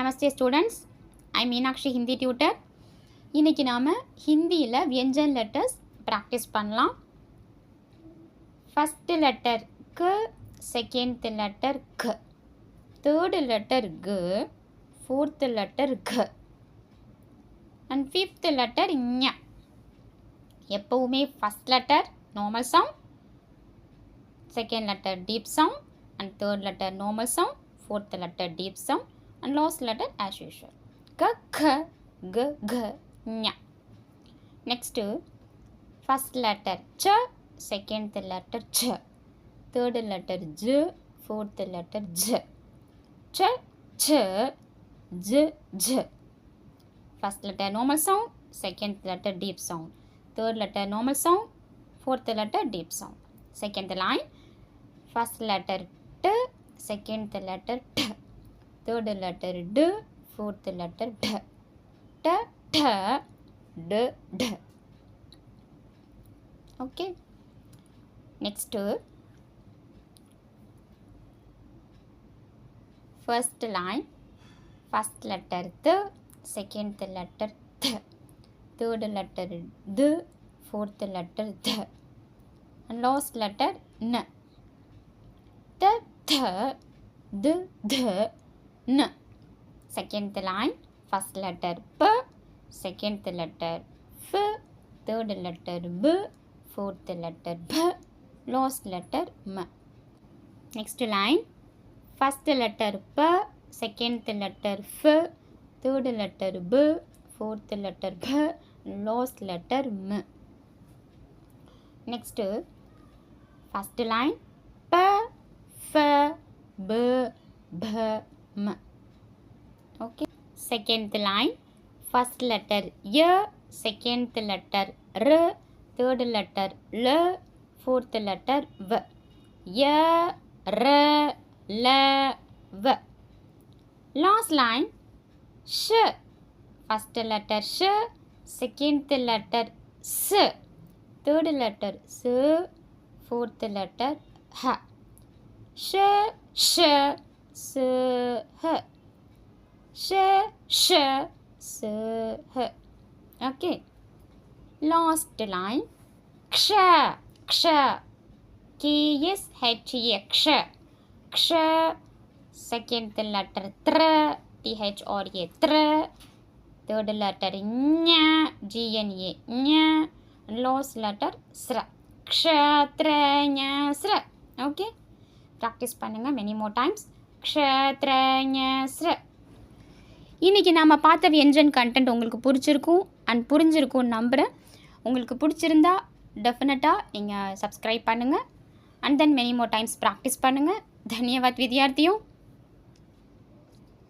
நமஸ்தே students, ஐ Meenakshi Hindi tutor. இன்றைக்கி நாம் ஹிந்தியில் வியஞ்சன் லெட்டர்ஸ் ப்ராக்டிஸ் பண்ணலாம். ஃபஸ்ட்டு லெட்டர் க, செகண்ட் லெட்டர் க, தேர்டு லெட்டர் க, ஃபோர்த்து லெட்டர் க அண்ட் ஃபிஃப்த்து லெட்டர் ஞ. எப்போவுமே first letter normal sound, second letter deep sound and third letter normal sound, fourth letter deep sound and last letter as usual. K, K, G, G, Ñ. Next, first letter Ch, second letter Ch, third letter J, fourth letter J. Ch, Ch, J, J. First letter normal sound, second letter deep sound, third letter normal sound, fourth letter deep sound. Second line, first letter T, second letter T, third letter D, fourth letter D. T, T, D, D. Okay. Next, first line, first letter T, second letter T, third letter D, fourth letter D, and last letter N. T, T, D, D, N. Second line, first letter P, second letter F, third letter B, fourth letter B, last letter M. Next line, first letter P, second letter F, third letter B, fourth letter B, last letter M. Next, first line, P, F, B, B, M. Okay. Second line, first letter Y, second letter R, third letter L, fourth letter V. Y, R, L, V. Last line, Sh, first letter Sh, second letter S, third letter S, fourth letter H. Sh, sh, s, h. Sh, sh, s, h. Okay. Last line. Ksha, ksha. K-S-H-A, ksha. Ksha. Second letter tra, T-H-R-A, tra. Third letter nya, G-N-A, nya. Last letter sra. Ksha-tra, nya, sra. Okay. Practice பண்ணுங்கள் many more times. க்ஷத்ரஞஸ்ர. இன்றைக்கி நாம் பார்த்த வியஞ்சன் content உங்களுக்கு பிடிச்சிருக்கும் and புரிஞ்சிருக்கும்னு நம்புகிறேன். உங்களுக்கு பிடிச்சிருந்தா டெஃபினட்டாக நீங்கள் சப்ஸ்கிரைப் பண்ணுங்கள் and then many more times practice பண்ணுங்கள். தன்யவாத் வித்யார்த்தியும்.